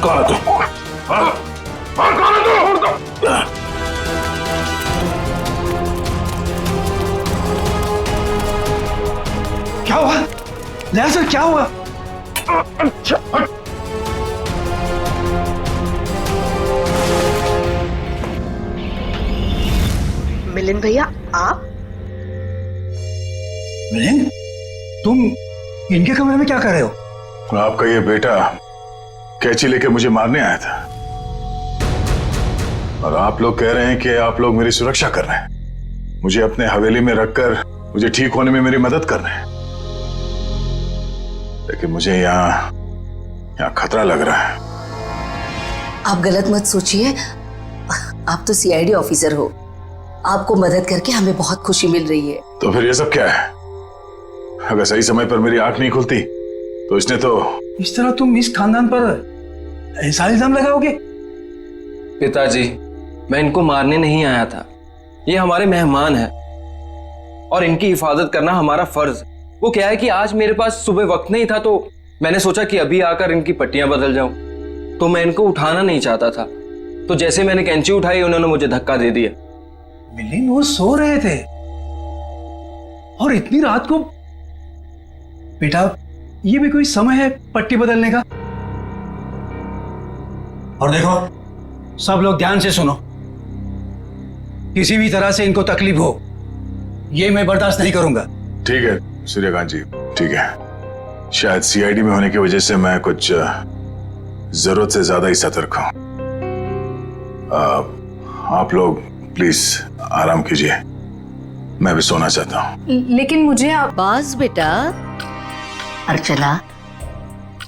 कौन है तू? कौन है तू? क्या हुआ लहर सर, क्या हुआ? मिलिंद भैया, आप? मिलिंद, तुम इनके कमरे में क्या कर रहे हो? आपका ये बेटा कैंची लेके मुझे मारने आया था और आप लोग कह रहे हैं कि आप लोग मेरी सुरक्षा कर रहे हैं, मुझे अपने हवेली में रखकर मुझे ठीक होने में मेरी मदद कर रहे हैं। लेकिन मुझे यहाँ खतरा लग रहा है। आप गलत मत सोचिए, आप तो सीआईडी ऑफिसर हो, आपको मदद करके हमें बहुत खुशी मिल रही है। तो फिर ये सब क्या है? अगर सही समय पर मेरी आंख नहीं खुलती तो इसने तो। इस तरह तुम इस खानदान पर ऐसा इल्जाम लगाओगे? पिताजी, मैं इनको मारने नहीं आया था, ये हमारे मेहमान हैं और इनकी हिफाजत करना हमारा फर्ज। वो क्या है कि आज मेरे पास सुबह वक्त नहीं था तो मैंने सोचा कि अभी आकर इनकी पट्टियां बदल जाऊं, तो मैं इनको उठाना नहीं चाहता था, तो जैसे मैंने कैंची उठाई उन्होंने मुझे धक्का दे दिया। मिलिंद, वो सो रहे थे और इतनी रात को। बेटा, ये भी कोई समय है पट्टी बदलने का? और देखो सब लोग ध्यान से सुनो, किसी भी तरह से इनको तकलीफ हो ये मैं बर्दाश्त नहीं करूंगा। ठीक है सूर्यकांत जी, ठीक है। शायद सीआईडी में होने की वजह से मैं कुछ जरूरत से ज्यादा ही सतर्क हूं। आप लोग प्लीज आराम कीजिए, मैं भी सोना चाहता हूं। लेकिन मुझे बस बेटा, अर्चना,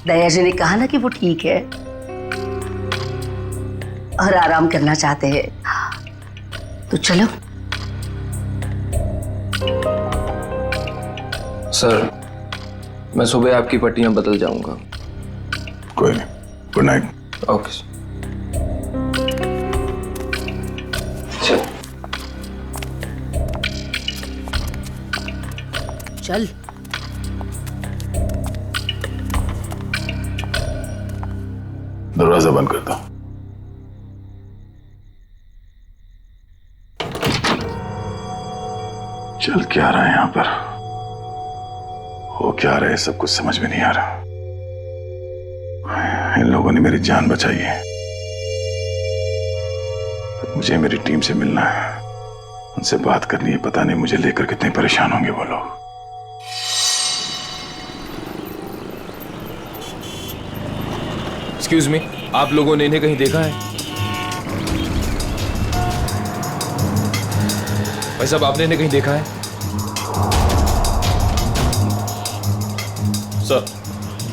दया जी ने कहा ना कि वो ठीक है और आराम करना चाहते हैं, तो चलो। सर, मैं सुबह आपकी पट्टियां बदल जाऊंगा। कोई नहीं, गुड नाइट। Okay sir. चल। दरवाजा बंद कर दो। चल क्या रहा है यहां पर, हो क्या रहा है, सब कुछ समझ में नहीं आ रहा। इन लोगों ने मेरी जान बचाई है, पर मुझे मेरी टीम से मिलना है, उनसे बात करनी है। पता नहीं मुझे लेकर कितने परेशान होंगे वो लोग। एक्सक्यूज मी, आप लोगों ने इन्हें कहीं देखा है? भाई साहब, आपने इन्हें कहीं देखा है? सर,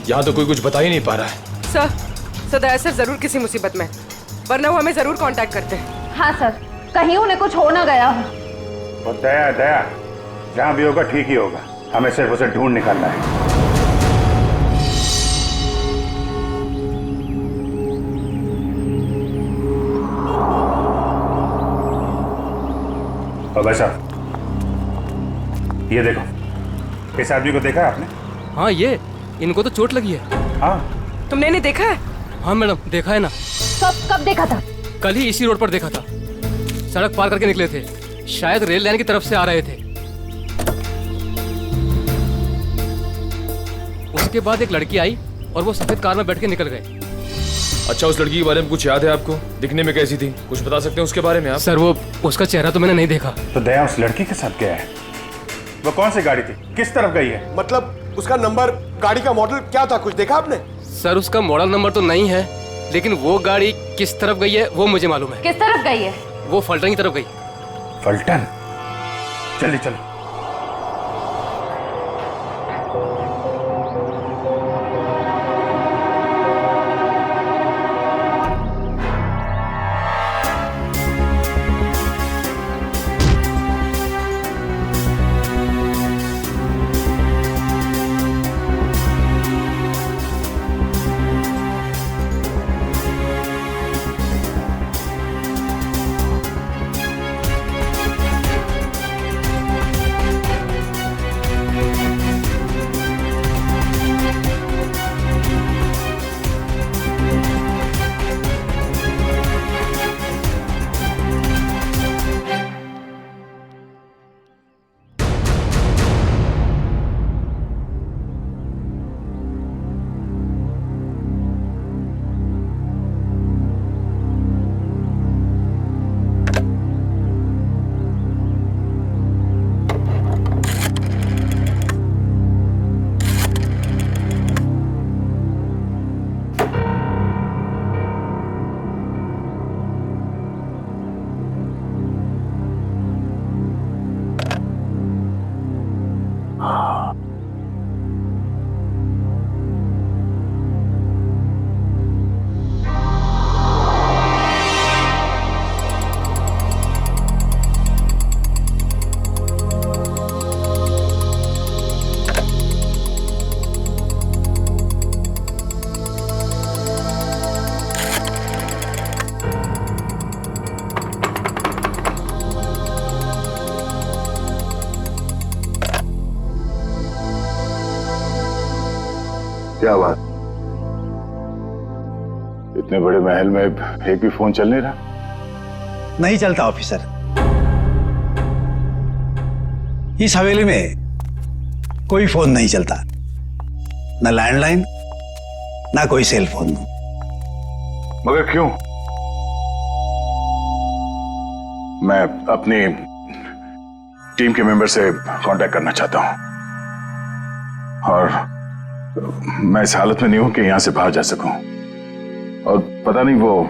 यहां तो कोई कुछ बता ही नहीं पा रहा है। सर दया सर जरूर किसी मुसीबत में, वरना वो हमें जरूर कांटेक्ट करते हैं। हाँ सर, कहीं उन्हें कुछ हो ना गया हो। और दया जहां भी होगा ठीक ही होगा, हमें सिर्फ उसे ढूंढ निकालना है। और भाई साहब, ये देखो, इस आदमी को देखा है आपने? हाँ, ये इनको तो चोट लगी है। हाँ, तुमने इन्हें देखा है? हाँ मैडम, देखा है ना। कब देखा था? कल ही इसी रोड पर देखा था, सड़क पार करके निकले थे, शायद रेल लाइन की तरफ से आ रहे थे। उसके बाद एक लड़की आई और वो सफेद कार में बैठ के निकल गए। अच्छा, उस लड़की के बारे में कुछ याद है आपको? दिखने में कैसी थी, कुछ बता सकते हैं उसके बारे में आप? सर, वो उसका चेहरा तो मैंने नहीं देखा। तो दया उस लड़की के साथ गया है? वो कौन सी गाड़ी थी, किस तरफ गई है? मतलब उसका नंबर, गाड़ी का मॉडल क्या था, कुछ देखा आपने? सर, उसका मॉडल नंबर तो नहीं है, लेकिन वो गाड़ी किस तरफ गई है वो मुझे मालूम है। किस तरफ गई है? वो फलटन की तरफ गई। फलटन? चलिए चलो। इतने बड़े महल में एक भी फोन चल नहीं रहा? नहीं चलता ऑफिसर। इस हवेली में कोई फोन नहीं चलता, ना लैंडलाइन ना कोई सेल फोन। मगर क्यों? मैं अपनी टीम के मेंबर से कांटेक्ट करना चाहता हूं और मैं इस हालत में नहीं हूं कि यहां से बाहर जा सकूं। और पता नहीं वो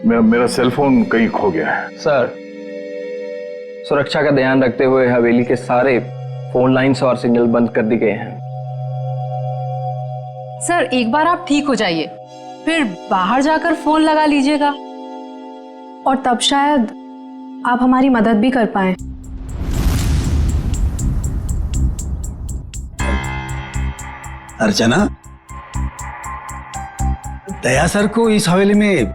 मेरा सेल फोन कहीं खो गया है। सर, सुरक्षा का ध्यान रखते हुए हवेली के सारे फोन लाइन्स और सिग्नल बंद कर दिए गए हैं। सर एक बार आप ठीक हो जाइए, फिर बाहर जाकर फोन लगा लीजिएगा और तब शायद आप हमारी मदद भी कर पाए। अर्चना, दया सर को इस हवेली में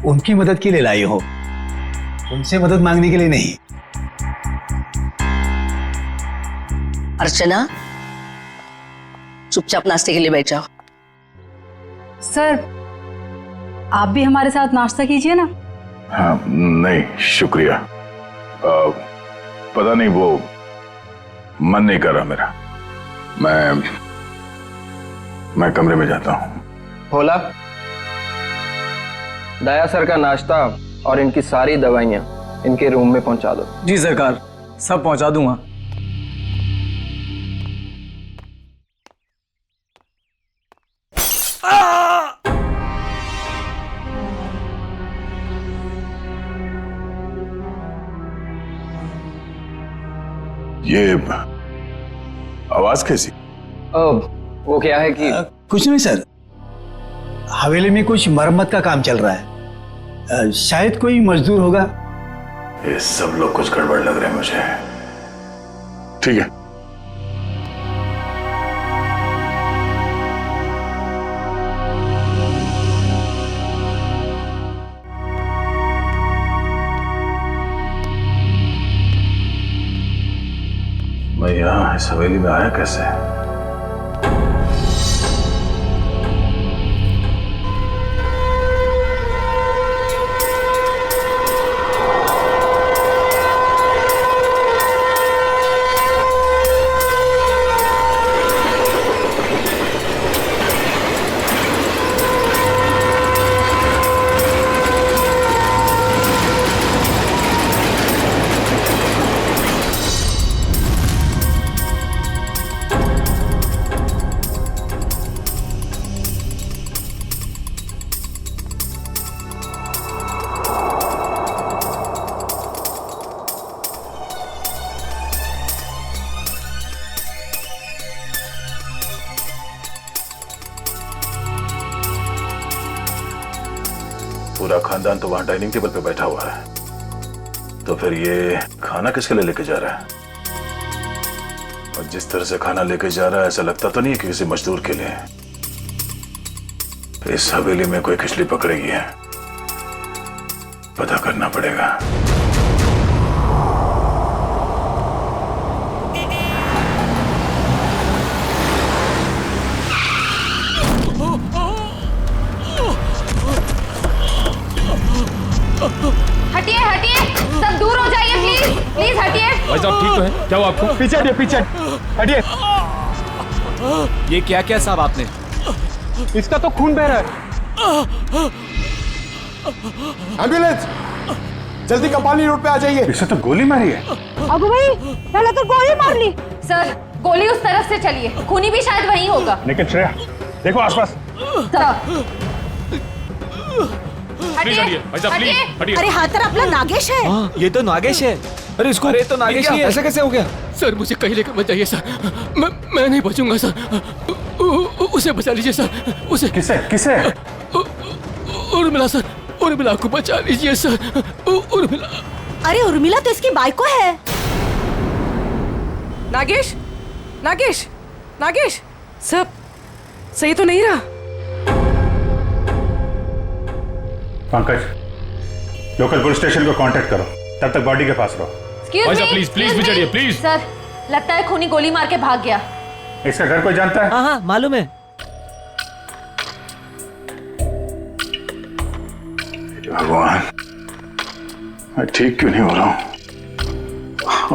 उनकी मदद के लिए लाई हो, उनसे मदद मांगने के लिए नहीं। अर्चना, चुपचाप नाश्ते के लिए बैठ जाओ। सर आप भी हमारे साथ नाश्ता कीजिए ना। हाँ, नहीं शुक्रिया। पता नहीं वो मन नहीं कर रहा मेरा। मैं कमरे में जाता हूँ। भोला, दया सर का नाश्ता और इनकी सारी दवाइयाँ इनके रूम में पहुंचा दो। जी सरकार, सब पहुंचा दूंगा। ये आवाज कैसी? वो क्या है कि कुछ नहीं सर, हवेली में कुछ मरम्मत का काम चल रहा है, शायद कोई मजदूर होगा। ये सब लोग कुछ गड़बड़ लग रहे हैं मुझे। ठीक है। मैं यहाँ इस हवेली में आया कैसे? पूरा खानदान तो वहां डाइनिंग टेबल पे बैठा हुआ है, तो फिर ये खाना किसके लिए लेके जा रहा है? और जिस तरह से खाना लेके जा रहा है ऐसा लगता तो नहीं है कि किसी मजदूर के लिए। इस हवेली में कोई खिचड़ी पकड़ेगी है, पता करना पड़ेगा। हटिए हटिए, सब दूर हो जाइए प्लीज, प्लीज हटिए। भाई साहब ठीक तो है? क्या हुआ आपको? पीछे हटिए, पीछे हटिए। ये क्या क्या साहब आपने? इसका तो खून बह रहा है। एम्बुलेंस, जल्दी कपाली रोड पे आ जाइए। इसे तो गोली मारी है। अबू भाई, पहले तो गोली मार ली। सर गोली उस तरफ से चली है, खूनी भी शायद वहीं होगा। लेकिन श्रेया देखो आसपास। हटिए, भाई साहब प्लीज हटिए। अरे हाथ तरफ अपना नागेश है। हाँ, ये तो नागेश है। अरे इसको, अरे तो नागेश ही है। ऐसा कैसे हो गया? सर मुझे कहीं लेकर मत जाइए सर, मैं नहीं बचूंगा सर। उसे बचा लीजिए सर, उसे। किसे किसे? उर्मिला सर, उर्मिला को बचा लीजिए सर, उर्मिला। अरे उर्मिला तो इसकी बाइको है। नागेश, नागेश, नागेश, सब सही तो नहीं रहा? पंकज, लोकल पुलिस स्टेशन को कांटेक्ट करो, तब तक बॉडी के पास रहो। भाई साहब प्लीज प्लीज बिछड़िए प्लीज। सर लगता है खूनी गोली मार के भाग गया। इसका घर कोई जानता है? हाँ हाँ मालूम है। भगवान, मैं ठीक क्यों नहीं हो रहा हूं?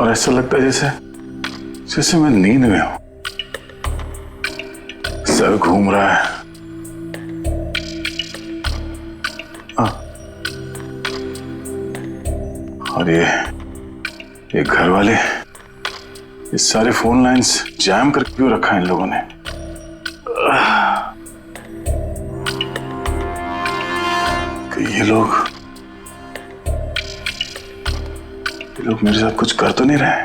और ऐसा लगता है जैसे मैं नींद में हूं। सर घूम रहा है। और ये घर वाले, ये सारे फोन लाइंस जैम करके क्यों रखा है इन लोगों ने? कि ये लोग मेरे साथ कुछ कर तो नहीं रहे?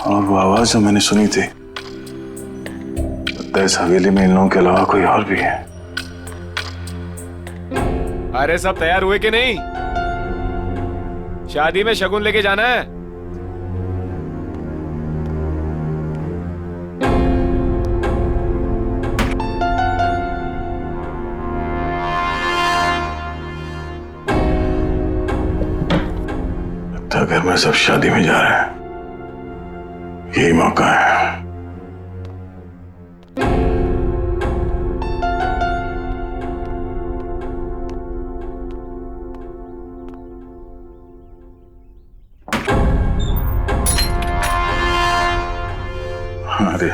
और वो आवाज जो मैंने सुनी थी, लगता है इस हवेली में इन लोगों के अलावा कोई और भी है। अरे सब तैयार हुए कि नहीं? शादी में शगुन लेके जाना है। लगता है घर में सब शादी में जा रहे हैं, यही मौका है। अरे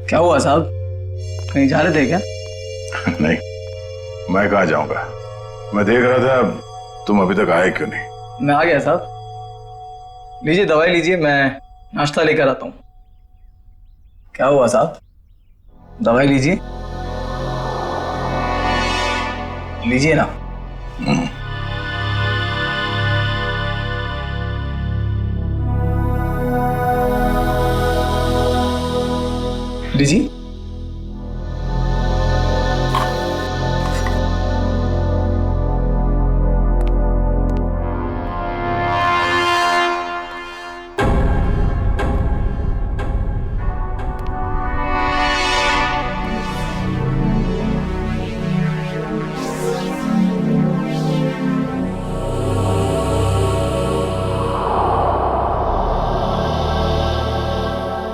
क्या हुआ साहब, कहीं जा रहे थे क्या? नहीं, मैं कहाँ जाऊंगा। मैं देख रहा था तुम अभी तक आए क्यों नहीं। मैं आ गया साहब। लीजिए दवाई लीजिए, मैं नाश्ता लेकर आता हूँ। क्या हुआ साहब, दवाई लीजिए, लीजिए ना। लीजिए।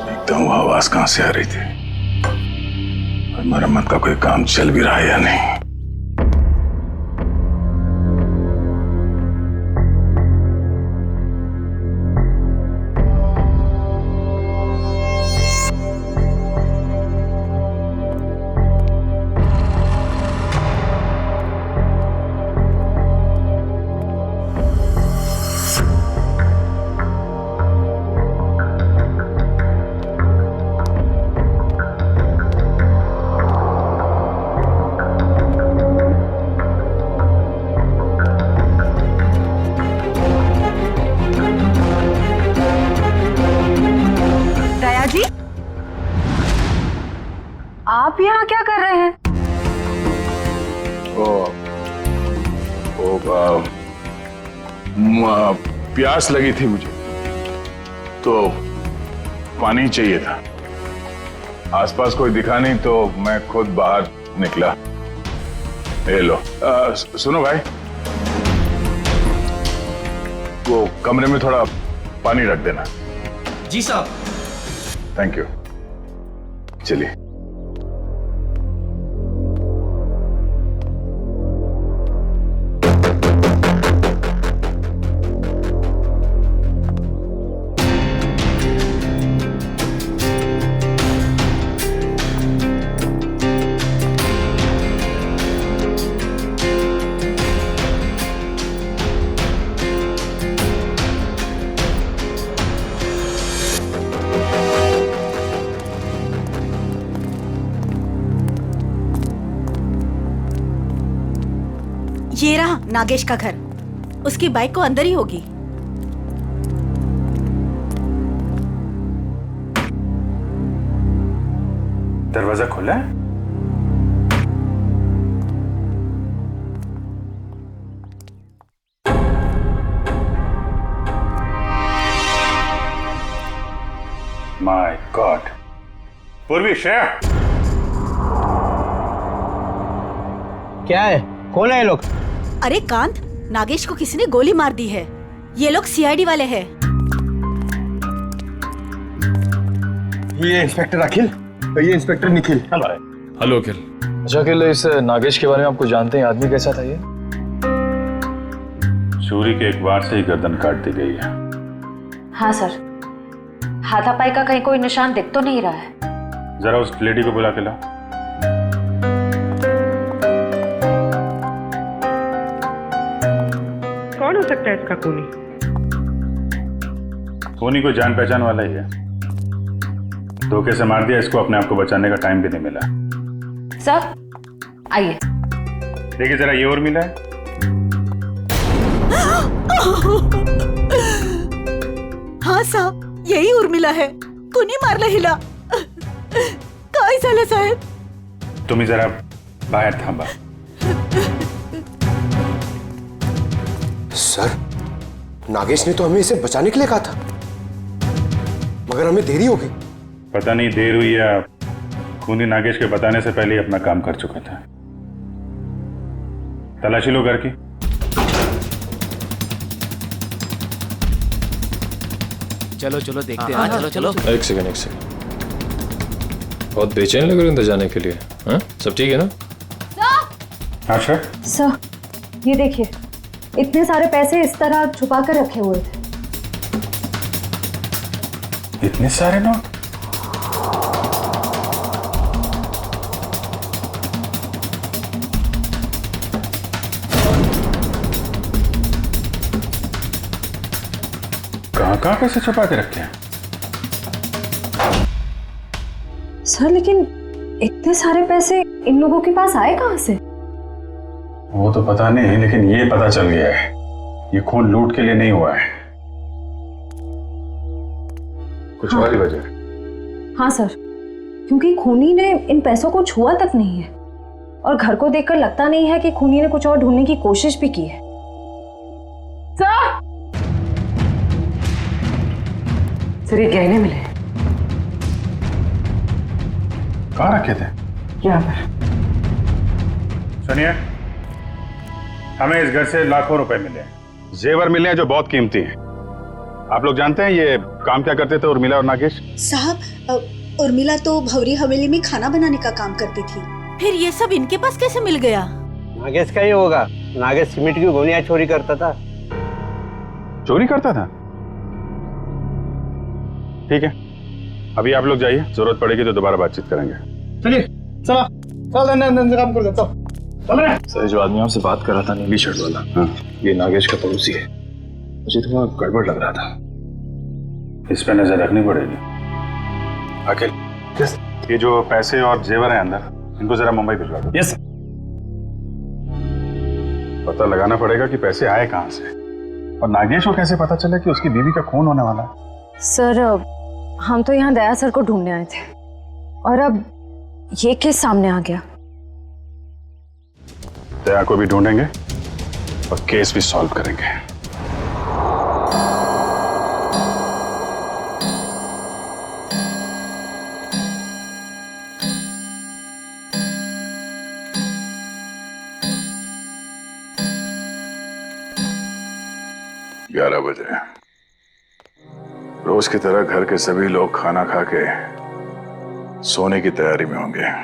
देखता हूँ आवाज कहां से आ रही थी और मरम्मत का कोई काम चल भी रहा है या नहीं। आप यहाँ क्या कर रहे हैं? प्यास लगी थी मुझे तो पानी चाहिए था। आसपास कोई दिखा नहीं तो मैं खुद बाहर निकला। ले लो। सुनो भाई, वो कमरे में थोड़ा पानी रख देना। जी साहब। Thank you. चलिए। ये रहा नागेश का घर। उसकी बाइक को अंदर ही होगी। दरवाजा खुला है? My God. पूर्वी, श्रेया, क्या है? कौन है ये लोग? अरे कांत, नागेश को किसी ने गोली मार दी है। ये लोग सीआईडी वाले हैं। ये इंस्पेक्टर अखिल, ये इंस्पेक्टर निखिल। हेलो अखिल। अच्छा अकेले इस नागेश के बारे में आपको जानते हैं, आदमी कैसा था ये? चोरी के एक बार से ही गर्दन काट दी गई है। हाँ सर, हाथापाई का कहीं कोई निशान दिख तो नहीं रहा है। जरा उस लेडी को बुला के लाओ। कौन हो सकता है इसका खूनी? खूनी कोई जान पहचान वाला ही है। धोखे से मार दिया इसको, अपने आप को बचाने का टाइम भी नहीं मिला। सर आइए देखिए जरा, ये और मिला है। हाँ साहब, यही उर्मिला है. कुणी मारला हिला. काय झालं साहेब? तुम्ही जरा बाहेर थांबा. सर, नागेश ने तो हमें इसे बचाने के लिए कहा था, मगर हमें देरी हो गई. पता नहीं देर हुई या खूनी नागेश के बताने से पहले ही अपना काम कर चुका था. तलाशी लो घर की. चलो चलो देखते हैं. चलो चलो. एक सेकंड. बहुत बेचैन लग रहे हैं अंदर जाने के लिए. हाँ, सब ठीक है ना? हाँ सर. सर, ये देखिए, इतने सारे पैसे इस तरह छुपा कर रखे हुए थे. इतने सारे नोट? कहाँ पैसे छुपा के रखे हैं? सर, लेकिन इतने सारे पैसे इन लोगों के पास आए कहाँ से? वो तो पता नहीं, लेकिन ये पता चल गया है, ये खून लूट के लिए नहीं हुआ है. कुछ और ही वजह है. हाँ सर, क्योंकि खूनी ने इन पैसों को छुआ तक नहीं है, और घर को देखकर लगता नहीं है कि खूनी ने कुछ और ढूंढने की कोशिश भी की है. सर, ये गहने मिले. कहाँ रखे थे? यहाँ पर. सुनिए, हमें इस घर से लाखों रुपए मिले हैं, जेवर मिले हैं जो बहुत कीमती हैं. आप लोग जानते हैं ये काम क्या करते थे, उर्मिला और नागेश? साहब, उर्मिला तो भवरी हवेली में खाना बनाने का काम करती थी. फिर ये सब इनके पास कैसे मिल गया? नागेश का ही होगा. नागेश सीमेंट की गोनियां चोरी करता था. चोरी करता था? ठीक है, अभी आप लोग जाइए, जरूरत पड़ेगी तो दोबारा बातचीत करेंगे. चलिए, चला चल काम कर देता हूँ. चल रहे. सर, जो आदमी आपसे बात कर रहा था, नीली शर्ट वाला, हाँ, ये नागेश का पड़ोसी है. मुझे थोड़ा गड़बड़ लग रहा था. इस पे नजर रखनी पड़ेगी. अखिल, ये जो पैसे और जेवर हैं अंदर, इनको जरा मुंबई भिजवा दो. Yes sir. पता लगाना पड़ेगा कि पैसे आए कहाँ से, और नागेश को कैसे पता चला कि उसकी बीवी का खून होने वाला है. सर, हम तो यहाँ दया सर को ढूंढने आए थे, और अब ये केस सामने आ गया. दया को भी ढूंढेंगे और केस भी सॉल्व करेंगे. ग्यारह बजे रोज की तरह घर के सभी लोग खाना खा के सोने की तैयारी में होंगे.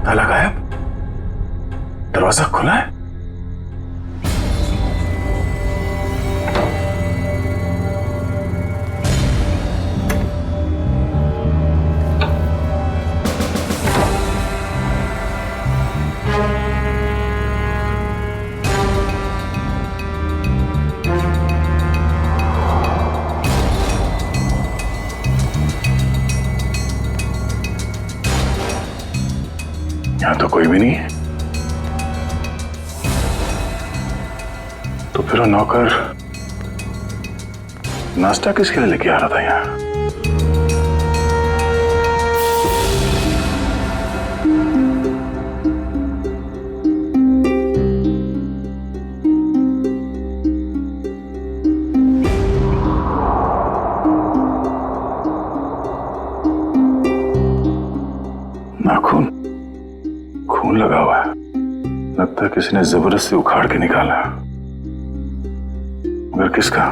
ताला गायब, दरवाजा खुला है. यहां तो कोई भी नहीं है. तो फिर वो नौकर नाश्ता किसके लिए लेके आ रहा था यहाँ? नाखून, खून लगा हुआ है। लगता है किसी ने जबरदस्ती उखाड़ के निकाला, मगर किसका?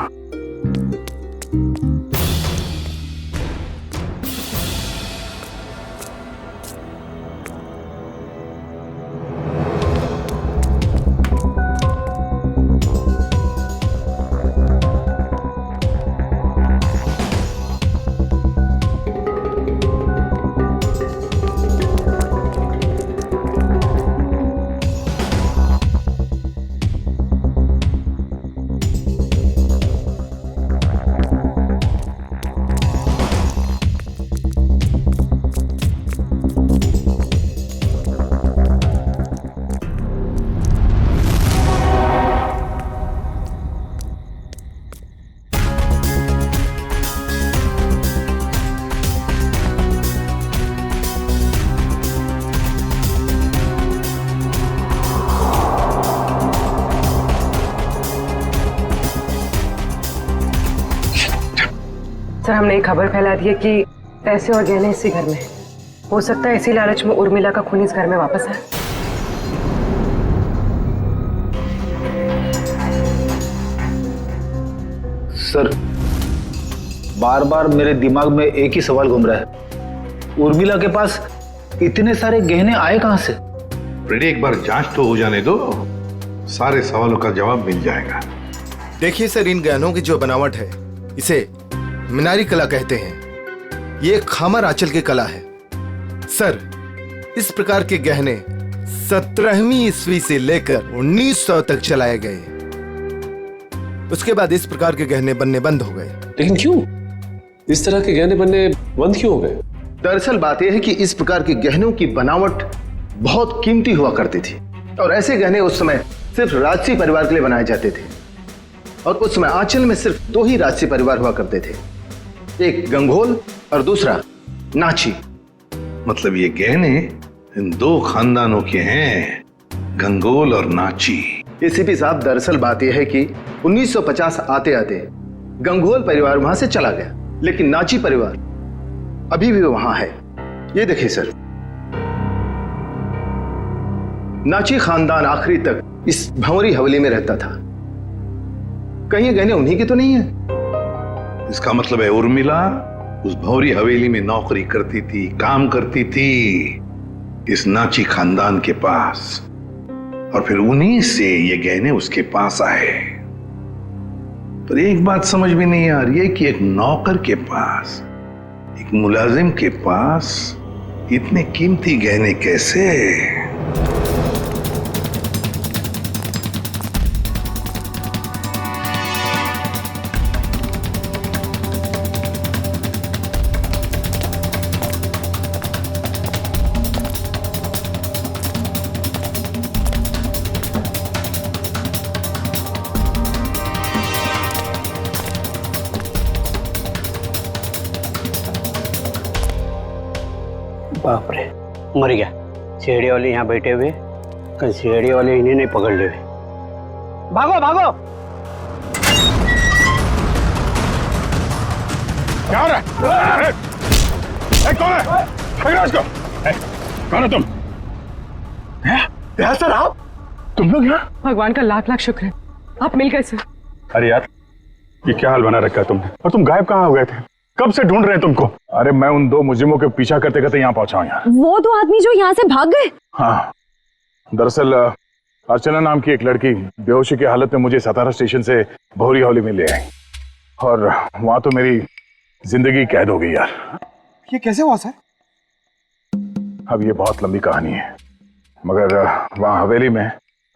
सर, हमने एक खबर फैला दी है कि पैसे और गहने इसी घर में हैं। हो सकता है इसी लालच में उर्मिला का खून इस घर में वापस आए। सर, बार बार मेरे दिमाग में एक ही सवाल घूम रहा है, उर्मिला के पास इतने सारे गहने आए कहां से? फ्रेडी, एक बार जांच तो हो जाने दो, सारे सवालों का जवाब मिल जाएगा। देखिए सर, इन गहनों की जो बनावट है इसे मीनारी कला कहते हैं। ये खामर आंचल की कला है। सर, इस प्रकार के गहने 17वीं ईस्वी से लेकर 1900 तक चलाए गए। उसके बाद इस प्रकार के गहने बनने बंद हो गए। लेकिन क्यों? इस तरह के गहने बनने बंद क्यों हो गए? दरअसल बात यह है कि इस प्रकार के गहनों की बनावट बहुत कीमती हुआ करती थी और ऐसे गहने उस समय सिर्फ राजसी परिवार के लिए बनाए जाते थे। और उस समय आंचल में सिर्फ 2 ही राजसी परिवार हुआ करते थे, एक गंगोल और दूसरा नाची। मतलब ये गहने इन 2 खानदानों के हैं, गंगोल और नाची। एसीपी साहब, दरअसल बात यह है कि 1950 आते आते गंगोल परिवार वहां से चला गया, लेकिन नाची परिवार अभी भी वहां है। ये देखिए सर, नाची खानदान आखिरी तक इस भंवरी हवेली में रहता था। कहीं ये गहने उन्हीं के तो नहीं है? इसका मतलब है उर्मिला उस भंवरी हवेली में नौकरी करती थी, काम करती थी इस नाची खानदान के पास, और फिर उन्हीं से ये गहने उसके पास आए। पर एक बात समझ में नहीं आ रही है कि एक नौकर के पास, एक मुलाजिम के पास इतने कीमती गहने कैसे? बाप रे, मर गया। सीढ़ी वाले यहाँ बैठे हुए, कहीं सीढ़ी वाले इन्हें नहीं पकड़ ले। भागो भागो! क्या हो रहा है? कौन है? पकड़ो इसको! कौन है तुम? सर, आप? तुम लोग यहाँ? भगवान का लाख लाख शुक्र है, आप मिल गए सर। अरे यार, ये क्या हाल बना रखा है तुमने? और तुम गायब कहाँ हो गए थे? कब से ढूंढ रहे हैं तुमको? अरे मैं उन 2 मुजरिमों के पीछा करते करते यहाँ पहुंचा हूँ यार। वो 2 आदमी जो यहाँ से भाग गए? हाँ, दरअसल अर्चना नाम की एक लड़की बेहोशी की हालत में मुझे सतारा स्टेशन से भंवरी हवेली में ले आई, और वहां तो मेरी जिंदगी कैद हो गई यार। ये कैसे हुआ सर? अब ये बहुत लंबी कहानी है, मगर वहां हवेली में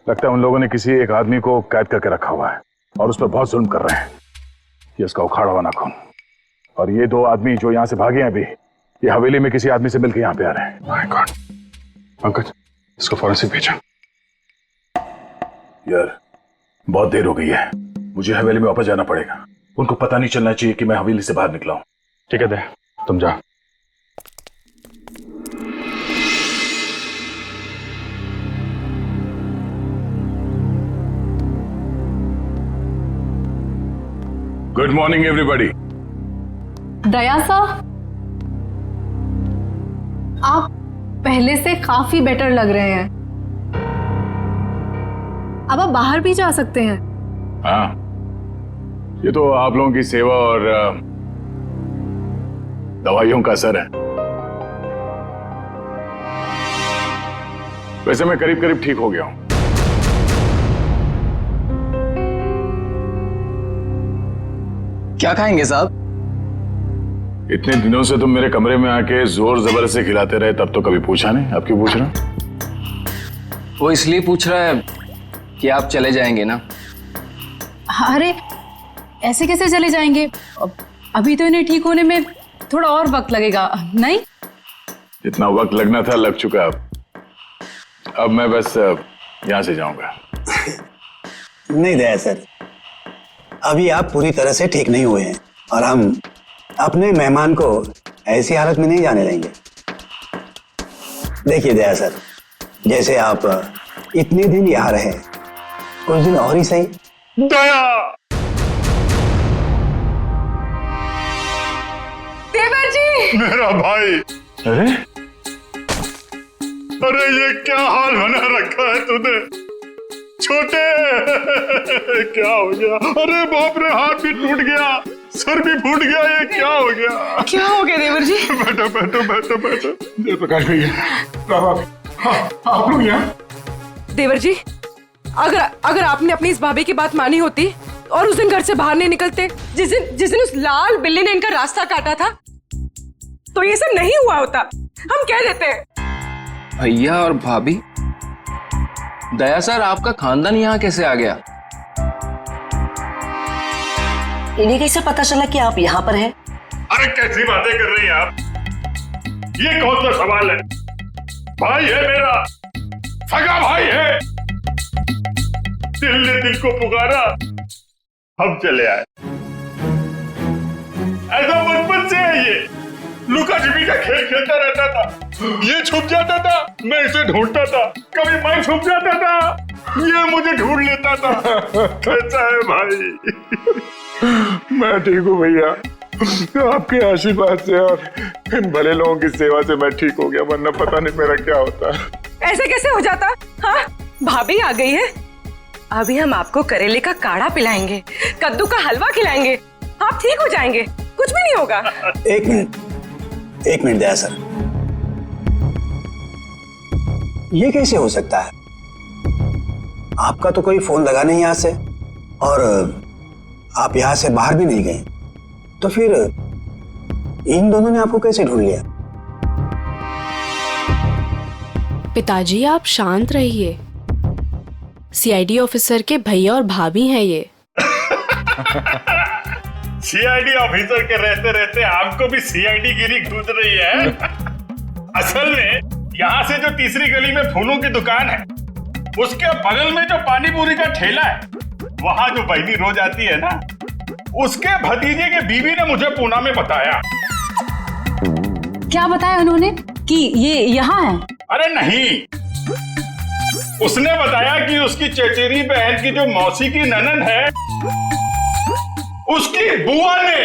लगता है उन लोगों ने किसी एक आदमी को कैद करके रखा हुआ है और उस पर बहुत जुल्म कर रहे हैं। ये उसका उखाड़ा हुआ नाखून, और ये 2 आदमी जो यहाँ से भागे हैं अभी, ये हवेली में किसी आदमी से मिलकर यहाँ पे आ रहे हैं। My God! पंकज, इसको फौरन भेजा। यार, बहुत देर हो गई है, मुझे हवेली में वापस जाना पड़ेगा। उनको पता नहीं चलना चाहिए कि मैं हवेली से बाहर निकला हूं। ठीक है दे, तुम जा। Good morning everybody. दया साहब, पहले से काफी बेटर लग रहे हैं। अब आप बाहर भी जा सकते हैं। हाँ, ये तो आप लोगों की सेवा और दवाइयों का असर है। वैसे मैं करीब करीब ठीक हो गया हूं। क्या खाएंगे साहब? इतने दिनों से तुम मेरे कमरे में आके जोर जबर से खिलाते रहे, तब तो कभी पूछा नहीं। अब क्यों पूछ रहे हो? वो इसलिए पूछ रहा है कि आप चले जाएंगे ना। अरे ऐसे कैसे चले जाएंगे? अभी तो इन्हें ठीक होने में थोड़ा और वक्त लगेगा, नहीं? जितना वक्त लगना था लग चुका। अब मैं बस यहां से जाऊंगा। नहीं दया सर, अभी आप पूरी तरह से ठीक नहीं हुए हैं और हम अपने मेहमान को ऐसी हालत में नहीं जाने देंगे। देखिए दया सर, जैसे आप इतने दिन यहाँ रहे, कुछ दिन और ही सही। दया! देवर जी! मेरा भाई! अरे अरे ये क्या हाल बना रखा है तूने? छोटे! क्या हो गया? अरे बाप रे, हाथ भी टूट गया, सर भी फूट गया, ये क्या हो गया? क्या हो गया देवर जी? बैठो बैठो बैठो बैठो। जयप्रकाश भैया, आप लोग यहाँ? देवर जी, अगर आपने अपनी इस भाभी की बात मानी होती और उस दिन घर से बाहर नहीं निकलते, जिस दिन उस लाल बिल्ली ने इनका रास्ता काटा था, तो ये सब नहीं हुआ होता। हम कह देते हैं। भैया और भाभी, दया सर, आपका खानदान यहाँ कैसे आ गया? इन्हें कैसे पता चला कि आप यहाँ पर हैं? अरे कैसी बातें कर रही हैं आप? ये कौन सा सवाल है? भाई है मेरा, सगा भाई है। दिल ने दिल को पुकारा, हम चले आए। ऐसा बचपन से है ये। लुका छिपी का खेल खेलता रहता था। ये छुप जाता था, मैं इसे ढूंढता था। कभी मैं छुप जाता था, ये मुझे ढूंढ लेता था। कैसा है भाई? मैं ठीक हूँ भैया, आपके आशीर्वाद से और इन भले लोगों की सेवा से मैं ठीक हो गया, वरना पता नहीं मेरा क्या होता। ऐसे कैसे हो जाता? हाँ, भाभी आ गई है। अभी हम आपको करेले का काढ़ा पिलाएंगे, कद्दू का हलवा खिलाएंगे, आप ठीक हो जाएंगे, कुछ भी नहीं होगा। एक मिनट दया सर, ये कैसे हो सकता है? आपका तो कोई फोन लगा नहीं यहाँ से और आप यहाँ से बाहर भी नहीं गए, तो फिर इन दोनों ने आपको कैसे ढूंढ लिया? पिताजी आप शांत रहिए, सीआईडी ऑफिसर के भैया और भाभी हैं ये। सीआईडी ऑफिसर के रहते रहते आपको भी सीआईडी गिरी घूस रही है। असल में यहाँ से जो तीसरी गली में फूलों की दुकान है, उसके बगल में जो पानी पूरी का ठेला है, वहाँ जो बहनी रोज आती है ना, उसके भतीजे के बीवी ने मुझे पूना में बताया। क्या बताया उन्होंने कि ये यहाँ है? अरे नहीं, उसने बताया कि उसकी चचेरी बहन की जो मौसी की ननद है, उसकी बुआ ने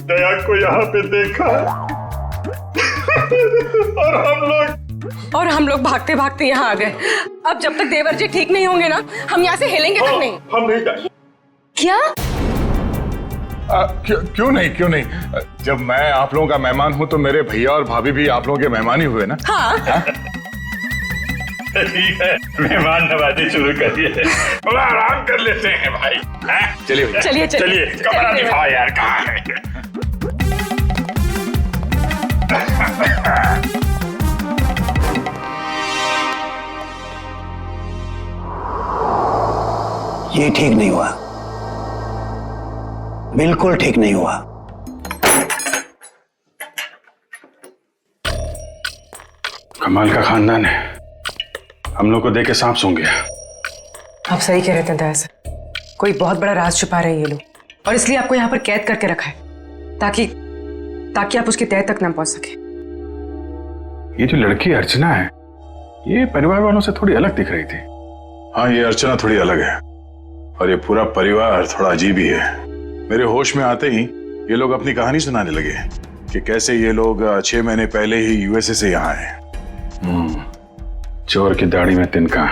दया को यहाँ पे देखा। और हम लोग भागते भागते यहाँ आ गए। अब जब तक देवर जी ठीक नहीं होंगे ना, हम यहाँ से हिलेंगे तक नहीं। हम नहीं जाएंगे। क्या? क्यों नहीं? जब मैं आप लोगों का मेहमान हूँ तो मेरे भैया और भाभी भी आप लोगों के मेहमान ही हुए ना। हाँ? ठीक है, मेहमान नवाजी शुरू करिए, थोड़ा आराम कर लेते हैं भाई। चलिए चलिए, कमरा दिखाओ यार, कहाँ है? ये ठीक नहीं हुआ, बिल्कुल ठीक नहीं हुआ। कमाल का खानदान है, हम लोग को देख के सांप सूंघ गया। आप सही कह रहे थे दया सर, कोई बहुत बड़ा राज छुपा रहे हैं ये लोग, और इसलिए आपको यहाँ पर कैद करके रखा है ताकि आप उसकी तह तक ना पहुंच सके। ये जो लड़की अर्चना है, ये परिवार वालों से थोड़ी अलग दिख रही थी। हाँ, ये अर्चना थोड़ी अलग है और ये पूरा परिवार थोड़ा अजीब ही है। मेरे होश में आते ही ये लोग अपनी कहानी सुनाने लगे कि कैसे ये लोग 6 महीने पहले ही यूएसए से यहाँ आए चोर की दाढ़ी में तिनका।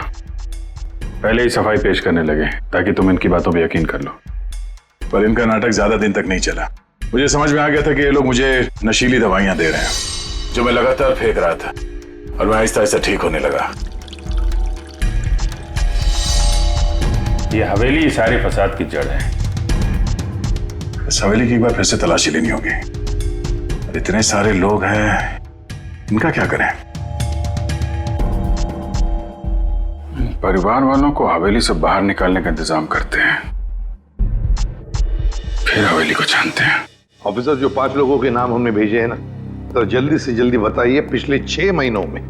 पहले ही सफाई पेश करने लगे ताकि तुम इनकी बातों पे यकीन कर लो। पर इनका नाटक ज्यादा दिन तक नहीं चला। मुझे समझ में आ गया था कि ये लोग मुझे नशीली दवाइयां दे रहे हैं, जो मैं लगातार फेंक रहा था, और मैं आहिस्ता आहिस्ता ठीक होने लगा। ये हवेली सारे फसाद की जड़ है। इस हवेली की एक बार फिर से तलाशी लेनी होगी। और इतने सारे लोग हैं, इनका क्या करें? परिवार वालों को हवेली से बाहर निकालने का इंतजाम करते हैं, फिर हवेली को जानते हैं। ऑफिसर, जो 5 लोगों के नाम हमने भेजे हैं ना, तो जल्दी से जल्दी बताइए, पिछले 6 महीनों में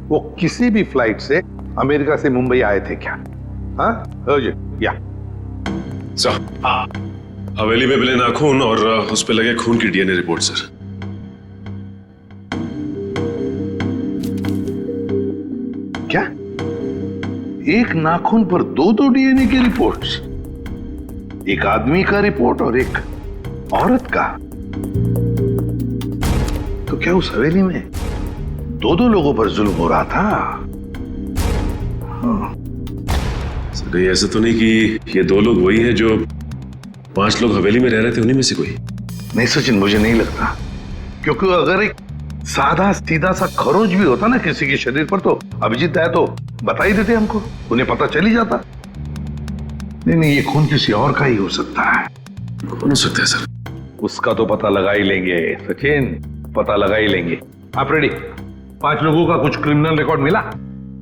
वो किसी भी फ्लाइट से अमेरिका से मुंबई आए थे क्या? हाँ या सर, हवेली में मिले नाखून और उस पे लगे खून की डीएनए रिपोर्ट सर। क्या? एक नाखून पर 2-2 डीएनए की रिपोर्ट्स? एक आदमी का रिपोर्ट और एक औरत का? तो क्या उस हवेली में 2-2 लोगों पर जुल्म हो रहा था? सर, ये ऐसा तो नहीं कि ये 2 लोग वही हैं जो 5 लोग हवेली में रह रहे थे, उन्हीं में से कोई? नहीं सचिन, मुझे नहीं लगता, क्योंकि अगर एक सादा सीधा सा खरोंच भी होता ना किसी के शरीर पर, तो अभिजीत आया तो बता ही देते हमको, उन्हें पता चल ही जाता। नहीं, ये खून किसी और का ही हो सकता है। कौन हो सकता है सर? उसका तो पता लगा ही लेंगे सचिन, पता लगा ही लेंगे। आप रेडी? 5 लोगों का कुछ क्रिमिनल रिकॉर्ड मिला?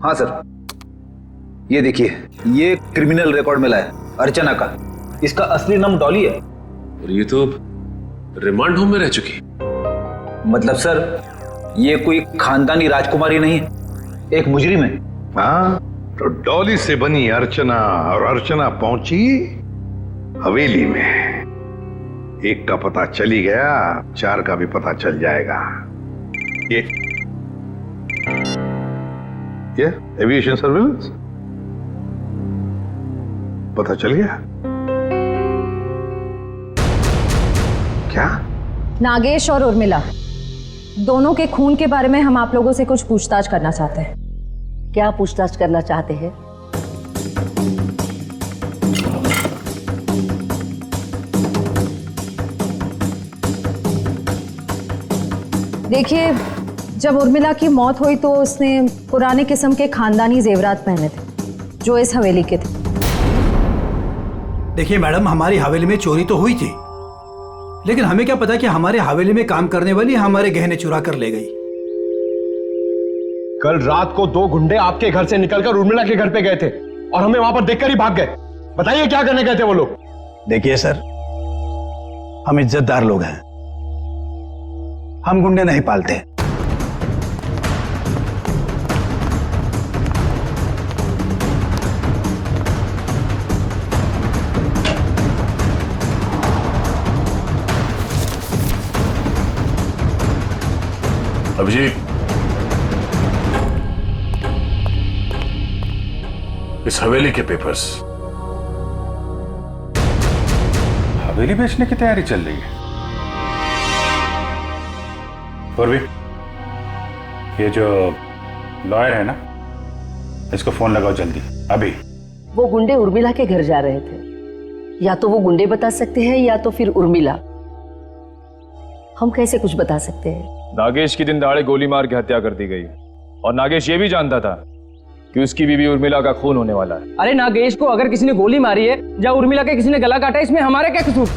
हाँ सर, ये देखिए, ये क्रिमिनल रिकॉर्ड मिला है अर्चना का। इसका असली नाम डॉली है। और ये तो रिमांड होम में रह चुकी। मतलब सर, ये कोई खानदानी राजकुमारी नहीं है, एक मुजरिम है। हाँ, तो डॉली से बनी अर्चना, और अर्चना पहुंची हवेली में। एक का पता चली गया, 4 का भी पता चल जाएगा। ये एविएशन सर्विलेंस पता चल गया क्या? नागेश और उर्मिला दोनों के खून के बारे में हम आप लोगों से कुछ पूछताछ करना चाहते हैं। क्या पूछताछ करना चाहते हैं? देखिए, जब उर्मिला की मौत हुई तो उसने पुराने किस्म के खानदानी जेवरात पहने थे जो इस हवेली के थे। देखिए मैडम, हमारी हवेली में चोरी तो हुई थी, लेकिन हमें क्या पता कि हमारे हवेली में काम करने वाली हमारे गहने चुरा कर ले गई। कल रात को 2 गुंडे आपके घर से निकलकर उर्मिला के घर पे गए थे और हमें वहां पर देखकर ही भाग गए। बताइए क्या करने गए थे वो लोग? देखिए सर, हम इज्जतदार लोग हैं, हम गुंडे नहीं पालते। अभिजीत, इस हवेली के पेपर्स। हवेली बेचने की तैयारी चल रही है। पूर्वी, ये जो लॉयर है ना, इसको फोन लगाओ जल्दी, अभी। वो गुंडे उर्मिला के घर जा रहे थे। या तो वो गुंडे बता सकते हैं या तो फिर उर्मिला। हम कैसे कुछ बता सकते हैं? नागेश की दिन दहाड़े गोली मार के हत्या कर दी गई, और नागेश ये भी जानता था कि उसकी बीवी उर्मिला का खून होने वाला है। अरे नागेश को अगर किसी ने गोली मारी है या उर्मिला के किसी ने गला काटा, इसमें हमारा क्या कसूर?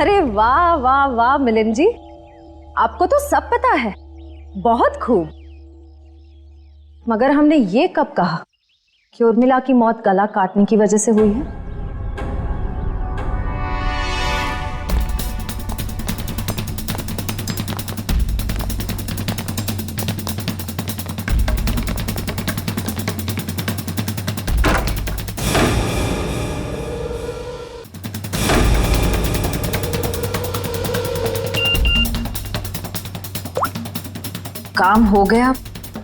अरे वाह वाह वाह मिलिंद जी, आपको तो सब पता है, बहुत खूब। मगर हमने ये कब कहा कि उर्मिला की मौत गला काटने की वजह से हुई है? काम हो गया,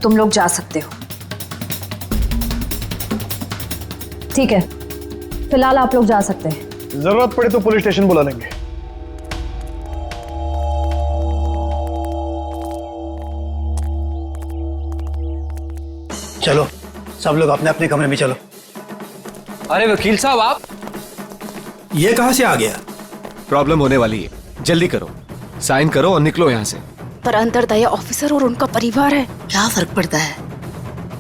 तुम लोग जा सकते हो। ठीक है, फिलहाल आप लोग जा सकते हैं। जरूरत पड़े तो पुलिस स्टेशन बुला लेंगे। चलो सब लोग अपने अपने कमरे में चलो। अरे वकील साहब आप ये कहां से आ गया? प्रॉब्लम होने वाली है, जल्दी करो, साइन करो और निकलो यहाँ से। पर अंतरदया ऑफिसर और उनका परिवार है, क्या फर्क पड़ता है?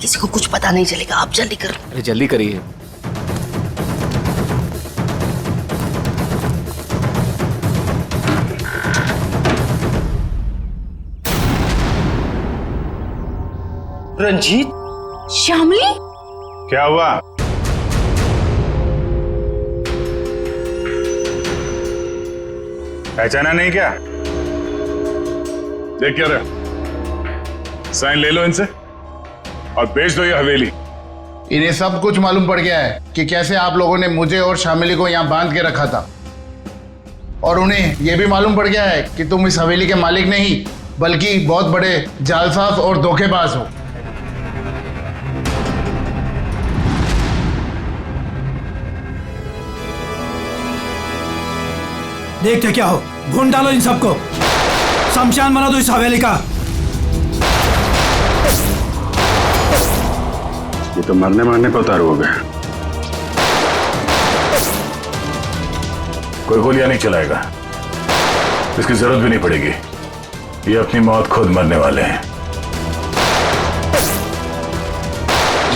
किसी को कुछ पता नहीं चलेगा, आप जल्दी करो। अरे जल्दी करिए। रंजीत, श्यामली, क्या हुआ? पहचाना नहीं क्या? देख क्या रहा, साइन ले लो इनसे और बेच दो ये हवेली। इन्हें सब कुछ मालूम पड़ गया है कि कैसे आप लोगों ने मुझे और शामिली को यहाँ बांध के रखा था, और उन्हें यह भी मालूम पड़ गया है कि तुम इस हवेली के मालिक नहीं बल्कि बहुत बड़े जालसाज और धोखेबाज हो। देखते क्या हो, ढूंढ डालो इन सबको, शमशान बना दो इस हवेली का। ये तो मरने मारने पर उतारू हो गया। कोई गोलियां नहीं चलाएगा, इसकी जरूरत भी नहीं पड़ेगी। ये अपनी मौत खुद मरने वाले हैं।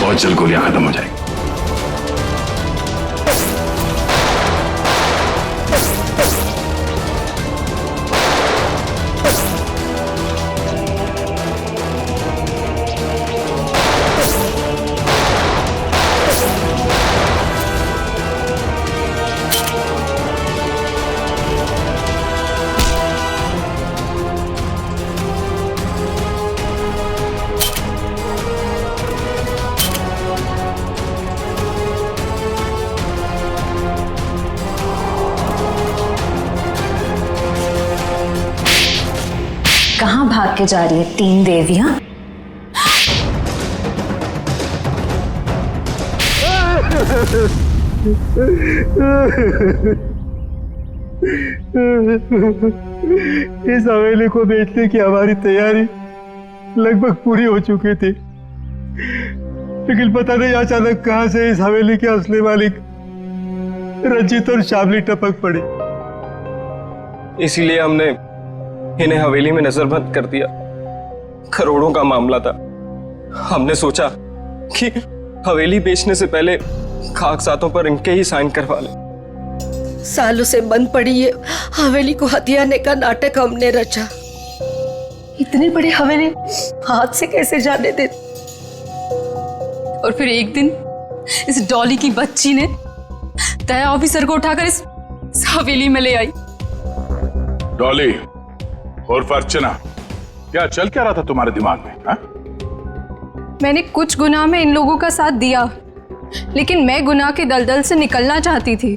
बहुत जल्द गोलियां खत्म हो जाएंगी। कहाँ भाग के जा रही है तीन देवियां? इस हवेली को बेचने की हमारी तैयारी लगभग पूरी हो चुकी थी, लेकिन पता नहीं अचानक कहां से इस हवेली के असली मालिक रंजीत और शामली टपक पड़ी। इसीलिए हमने इन्हें हवेली में नजरबंद कर दिया। करोड़ों का मामला था। हमने सोचा कि हवेली बेचने से पहले कागजातों पर इनके ही साइन करवा लें। सालों से बंद पड़ी ये हवेली को हथियाने का नाटक हमने रचा। इतनी बड़ी हवेली हाथ से कैसे जाने दे? और फिर एक दिन इस डॉली की बच्ची ने दया ऑफिसर को उठाकर इस हवेली में ले आई। डॉली और अर्चना, क्या चल क्या रहा था तुम्हारे दिमाग में? हा? मैंने कुछ गुनाह में इन लोगों का साथ दिया, लेकिन मैं गुनाह के दलदल से निकलना चाहती थी।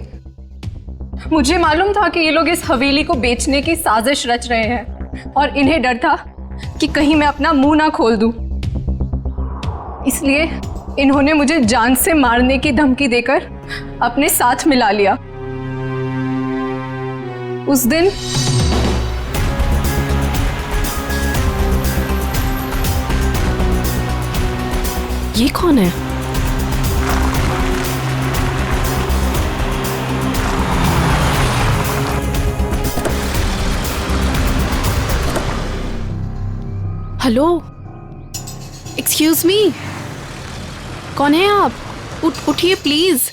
मुझे मालूम था कि ये लोग इस हवेली को बेचने की साजिश रच रहे हैं, और इन्हें डर था कि कहीं मैं अपना मुंह ना खोल दूं। इसलिए इन्होंने मुझे जान से मारने की धमकी देकर अपने साथ मिला लिया। उस दिन ये कौन है? हेलो, एक्सक्यूज मी, कौन है आप? उठिए प्लीज।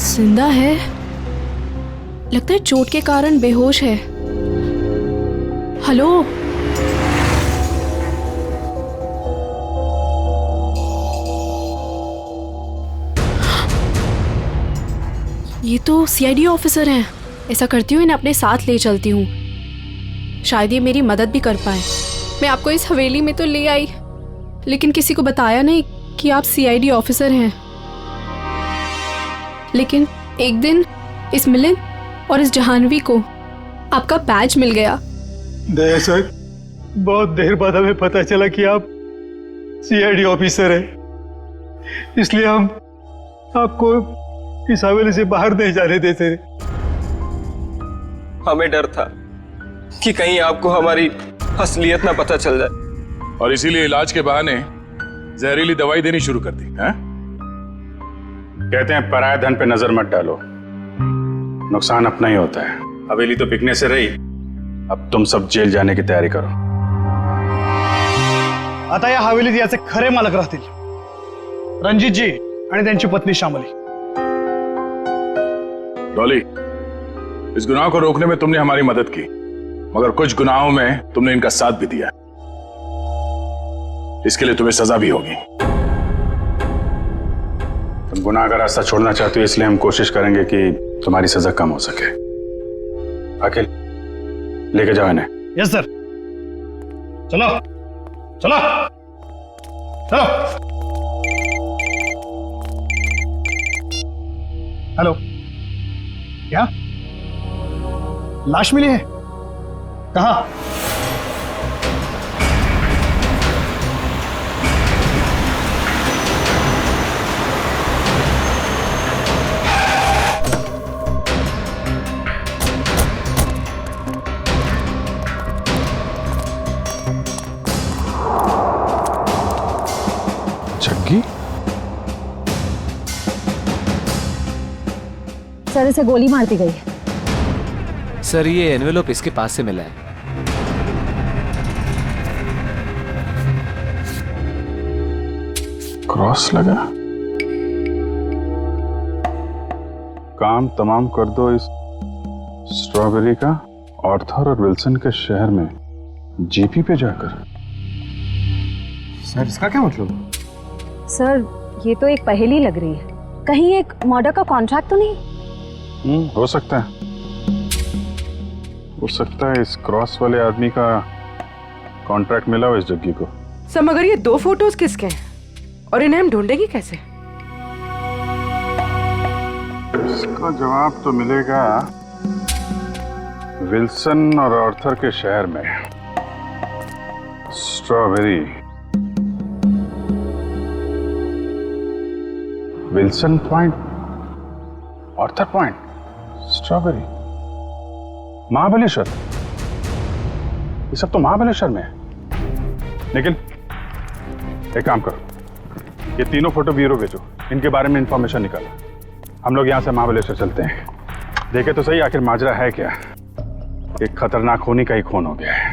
जिंदा है, लगता है चोट के कारण बेहोश है। हेलो, ये तो सीआईडी ऑफिसर हैं। ऐसा करती हूँ, इन्हें अपने साथ ले चलती हूँ, शायद ये मेरी मदद भी कर पाए। मैं आपको इस हवेली में तो ले आई, लेकिन किसी को बताया नहीं कि आप सीआईडी ऑफिसर हैं। लेकिन एक दिन इस मिलिंद और इस जहानवी को आपका बैज मिल गया। दया सर, बहुत देर बाद हमें पता चला कि आप सीआईडी ऑफिसर हैं, इसलिए हम आपको इस हवेली से बाहर नहीं जाने देते। हमें डर था कि कहीं आपको हमारी असलियत ना पता चल जाए। और इसीलिए इलाज के बहाने जहरीली दवाई देनी शुरू कर दी है? कहते हैं पराये धन पे नजर मत डालो, नुकसान अपना ही होता है। हवेली तो बिकने से रही, अब तुम सब जेल जाने की तैयारी करो। आता या हवेलीत याचे खरे मालक राहतील रणजितजी आणि त्यांची पत्नी श्यामली। डॉली, इस गुनाह को रोकने में तुमने हमारी मदद की, मगर कुछ गुनाहों में तुमने इनका साथ भी दिया। इसके लिए तुम्हें सजा भी होगी। तुम गुनाह का रास्ता छोड़ना चाहते हो, इसलिए हम कोशिश करेंगे कि तुम्हारी सजा कम हो सके। अखिल, लेके जाओ इन्हें। Yes sir. चलो चलो चलो। हेलो, क्या लाश मिली है? कहाँ? जग्गी? सर इसे गोली मार दी गई है। सर ये एनवेलप इसके पास से मिला है। क्रॉस लगा। काम तमाम कर दो इस स्ट्रॉबेरी का आर्थर और विल्सन के शहर में जीपी पे जाकर। सर इसका क्या मतलब? सर ये तो एक पहेली लग रही है, कहीं एक मर्डर का कॉन्ट्रैक्ट तो नहीं? हो सकता है, हो सकता है इस क्रॉस वाले आदमी का कॉन्ट्रैक्ट मिला हो इस जग्गी को। सर मगर ये 2 फोटोज किसके हैं और इन्हें हम ढूंढेंगे कैसे? इसका जवाब तो मिलेगा विल्सन और आर्थर के शहर में। Strawberry, Wilson point, Arthur point, strawberry, Mahabaleshwar. ये सब तो महाबलेश्वर में है। लेकिन एक काम करो, ये तीनों फोटो ब्यूरो भेजो, इनके बारे में इंफॉर्मेशन निकालो। हम लोग यहाँ से महाबलेश्वर चलते हैं, देखे तो सही आखिर माजरा है क्या। एक खतरनाक खूनी का ही खून हो गया है।